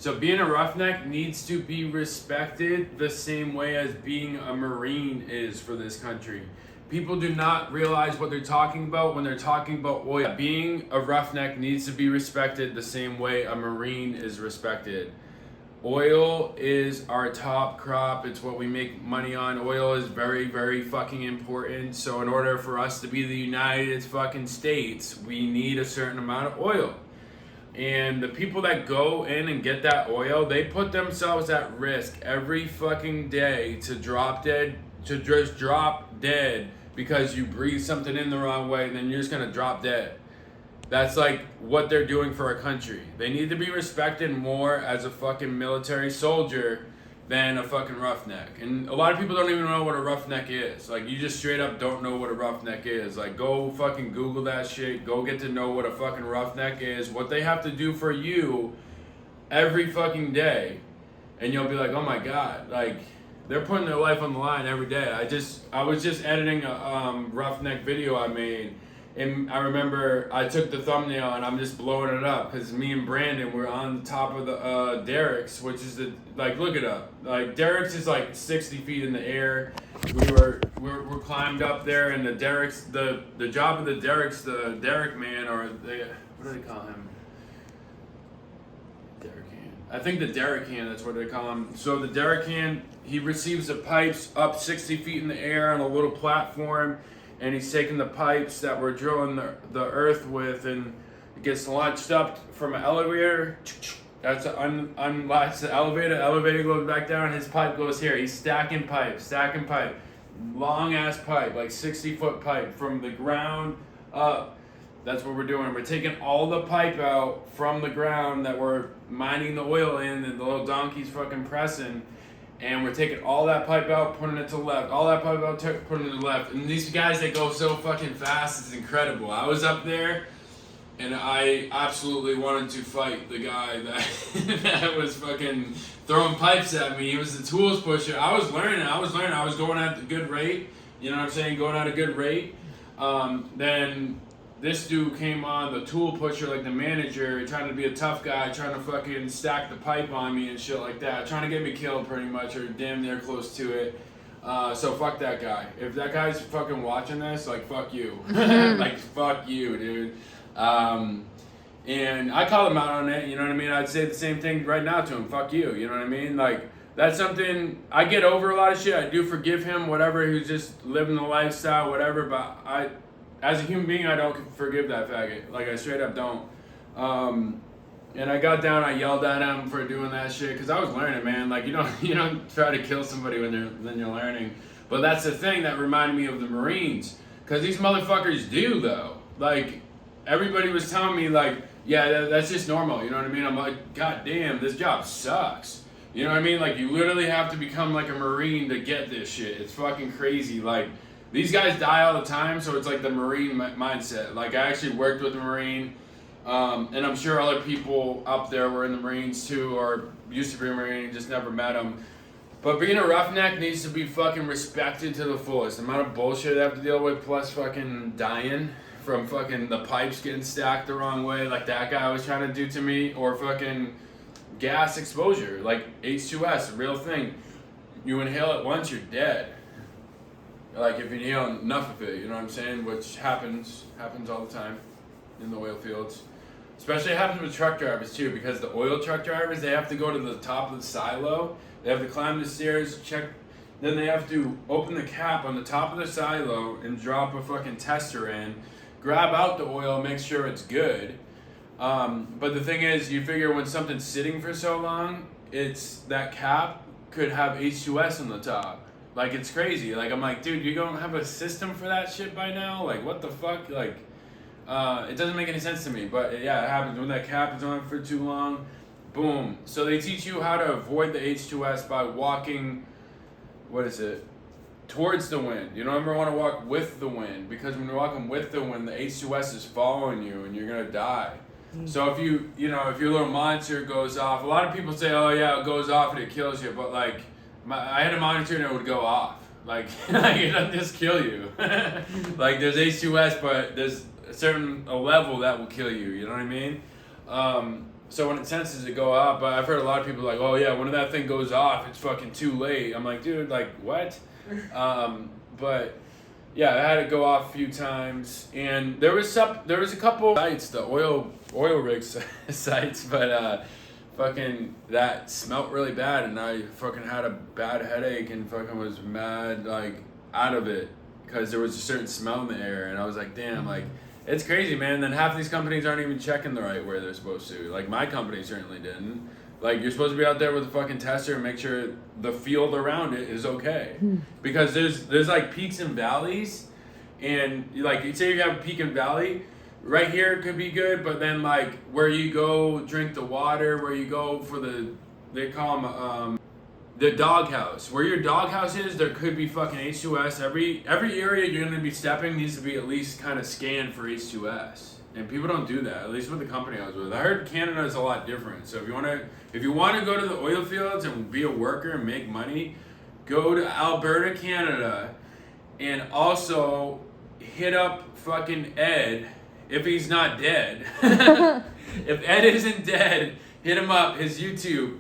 So being a roughneck needs to be respected the same way as being a Marine is for this country. People do not realize what they're talking about when they're talking about oil. Being a roughneck needs to be respected the same way a Marine is respected. Oil is our top crop. It's what we make money on. Oil is very, very fucking important. So in order for us to be the United fucking States, we need a certain amount of oil. And the people that go in and get that oil, they put themselves at risk every fucking day to drop dead, to just drop dead because you breathe something in the wrong way, and then you're just gonna drop dead. That's like what they're doing for our country. They need to be respected more as a fucking military soldier than a fucking roughneck. And a lot of people don't even know what a roughneck is. Like, you just straight up don't know what a roughneck is. Like, go fucking Google that shit. Go get to know what a fucking roughneck is. What they have to do for you every fucking day. And you'll be like, oh my God. Like, they're putting their life on the line every day. I was just editing a roughneck video I made. And I remember I took the thumbnail and I'm just blowing it up because me and Brandon were on top of the derricks, which is look it up. Like, derricks is like 60 feet in the air. We're climbed up there, and the derricks, the job of the derricks, the derrick man, or what do they call him? Derrick hand. I think the derrick hand, that's what they call him. So the derrick hand, he receives the pipes up 60 feet in the air on a little platform. And he's taking the pipes that we're drilling the earth with, and it gets launched up from an elevator. That's unlatch the elevator. Elevator goes back down. His pipe goes here. He's stacking pipe. Long ass pipe, like 60-foot pipe from the ground up. That's what we're doing. We're taking all the pipe out from the ground that we're mining the oil in, and the little donkey's fucking pressing. And we're taking all that pipe out, putting it to the left. All that pipe out, putting it to the left. And these guys, they go so fucking fast, it's incredible. I was up there, and I absolutely wanted to fight the guy that that was fucking throwing pipes at me. He was the tools pusher. I was learning. I was going at a good rate. You know what I'm saying? Going at a good rate. Then this dude came on, the tool pusher, like the manager, trying to be a tough guy, trying to fucking stack the pipe on me and shit like that, trying to get me killed pretty much, or damn near close to it. So fuck that guy. If that guy's fucking watching this, like, fuck you. Like, fuck you, dude. And I call him out on it, you know what I mean? I'd say the same thing right now to him, fuck you, you know what I mean? Like, that's something, I get over a lot of shit. I do forgive him, whatever, he's just living the lifestyle, whatever, but as a human being, I don't forgive that faggot. Like, I straight up don't. And I got down, I yelled at him for doing that shit, because I was learning, man. Like, you don't try to kill somebody when you're learning. But that's the thing that reminded me of the Marines. Because these motherfuckers do, though. Like, everybody was telling me, like, yeah, that's just normal, you know what I mean? I'm like, God damn, this job sucks. You know what I mean? Like, you literally have to become like a Marine to get this shit. It's fucking crazy. Like, these guys die all the time, so it's like the Marine mindset. Like, I actually worked with a Marine, and I'm sure other people up there were in the Marines too, or used to be a Marine and just never met them. But being a roughneck needs to be fucking respected to the fullest. The amount of bullshit I have to deal with, plus fucking dying from fucking the pipes getting stacked the wrong way, like that guy was trying to do to me, or fucking gas exposure, like H2S, a real thing. You inhale it once, you're dead. Like, if you inhale enough of it, you know what I'm saying? Which happens all the time in the oil fields. Especially it happens with truck drivers too, because the oil truck drivers, they have to go to the top of the silo. They have to climb the stairs, check, then they have to open the cap on the top of the silo and drop a fucking tester in, grab out the oil, make sure it's good. But the thing is, you figure when something's sitting for so long, it's that cap could have H2S on the top. Like, it's crazy. Like, I'm like, dude, you don't have a system for that shit by now? Like, what the fuck? Like, it doesn't make any sense to me. But, yeah, it happens. When that cap is on for too long, boom. So they teach you how to avoid the H2S by walking, towards the wind. You don't ever want to walk with the wind, because when you're walking with the wind, the H2S is following you and you're going to die. So if if your little monitor goes off, a lot of people say, oh, yeah, it goes off and it kills you. But, like, I had a monitor and it would go off. Like, it doesn't just kill you. Like, there's H2S, but there's a level that will kill you. You know what I mean? So when it senses it go up, but I've heard a lot of people like, oh yeah, when that thing goes off, it's fucking too late. I'm like, dude, like what? But yeah, I had it go off a few times, and there was a couple sites, the oil rig sites, but fucking that smelt really bad, and I fucking had a bad headache and fucking was mad like out of it because there was a certain smell in the air, and I was like, damn, like. It's crazy, man. Then half these companies aren't even checking the right where they're supposed to. Like, my company certainly didn't. Like, you're supposed to be out there with a fucking tester and make sure the field around it is okay. Because there's like peaks and valleys. And, like, say you have a peak and valley, right here could be good, but then, like, where you go drink the water, where you go for they call them, the doghouse. Where your doghouse is, there could be fucking H2S. Every area you're gonna be stepping needs to be at least kind of scanned for H2S. And people don't do that, at least with the company I was with. I heard Canada is a lot different. So if you wanna go to the oil fields and be a worker and make money, go to Alberta, Canada, and also hit up fucking Ed if he's not dead. If Ed isn't dead, hit him up, his YouTube.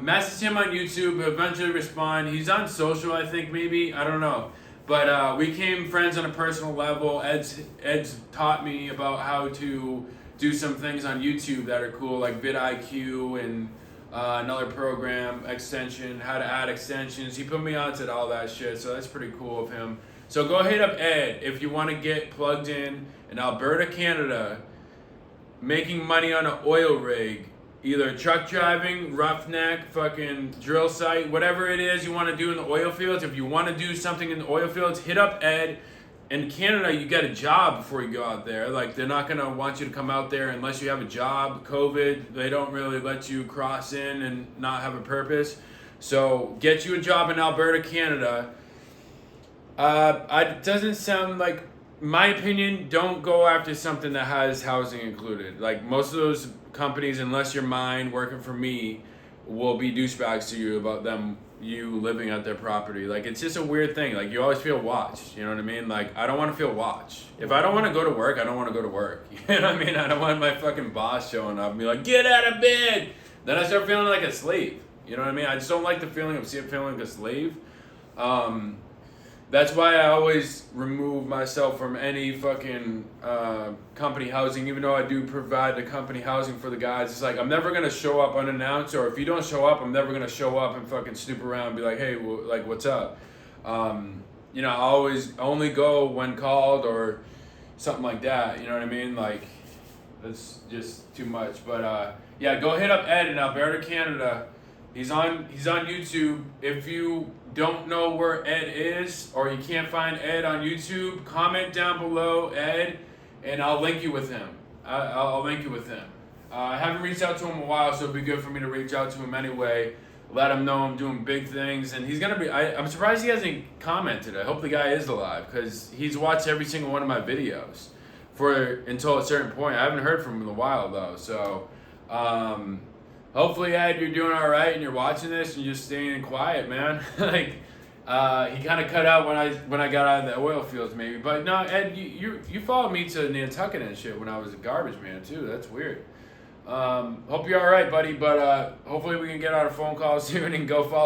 Message him on YouTube, eventually respond. He's on social, I think, maybe. I don't know. But we became friends on a personal level. Ed's taught me about how to do some things on YouTube that are cool, like vidIQ and another program, extension, how to add extensions. He put me onto all that shit, so that's pretty cool of him. So go hit up Ed if you want to get plugged in Alberta, Canada, making money on an oil rig. Either truck driving, roughneck, fucking drill site, whatever it is you want to do in the oil fields. If you want to do something in the oil fields, hit up Ed. In Canada, you get a job before you go out there. Like, they're not going to want you to come out there unless you have a job. COVID, they don't really let you cross in and not have a purpose. So get you a job in Alberta, Canada. It doesn't sound like, my opinion, don't go after something that has housing included. Like, most of those companies, unless you're mine working for me, will be douchebags to you about you living at their property. Like, it's just a weird thing. Like, you always feel watched, you know what I mean? Like, I don't want to feel watched. If I don't want to go to work, I don't want to go to work. You know what I mean? I don't want my fucking boss showing up and be like, get out of bed! Then I start feeling like a slave. You know what I mean? I just don't like the feeling of feeling like a slave. That's why I always remove myself from any fucking company housing, even though I do provide the company housing for the guys. It's like, I'm never going to show up unannounced, or if you don't show up, I'm never going to show up and fucking snoop around and be like, hey, like, what's up? You know, I always only go when called or something like that, you know what I mean? Like, that's just too much. But yeah, go hit up Ed in Alberta, Canada. He's on YouTube. If you don't know where Ed is, or you can't find Ed on YouTube, comment down below Ed, and I'll link you with him. I'll link you with him. I haven't reached out to him in a while, so it'd be good for me to reach out to him anyway. Let him know I'm doing big things, and he's gonna be. I'm surprised he hasn't commented. I hope the guy is alive, because he's watched every single one of my videos until a certain point. I haven't heard from him in a while though, so. Hopefully, Ed, you're doing all right and you're watching this and you're just staying quiet, man. Like, he kind of cut out when I got out of the oil fields, maybe. But no, Ed, you followed me to Nantucket and shit when I was a garbage man too. That's weird. Hope you're all right, buddy. But hopefully we can get out a phone call soon and go follow.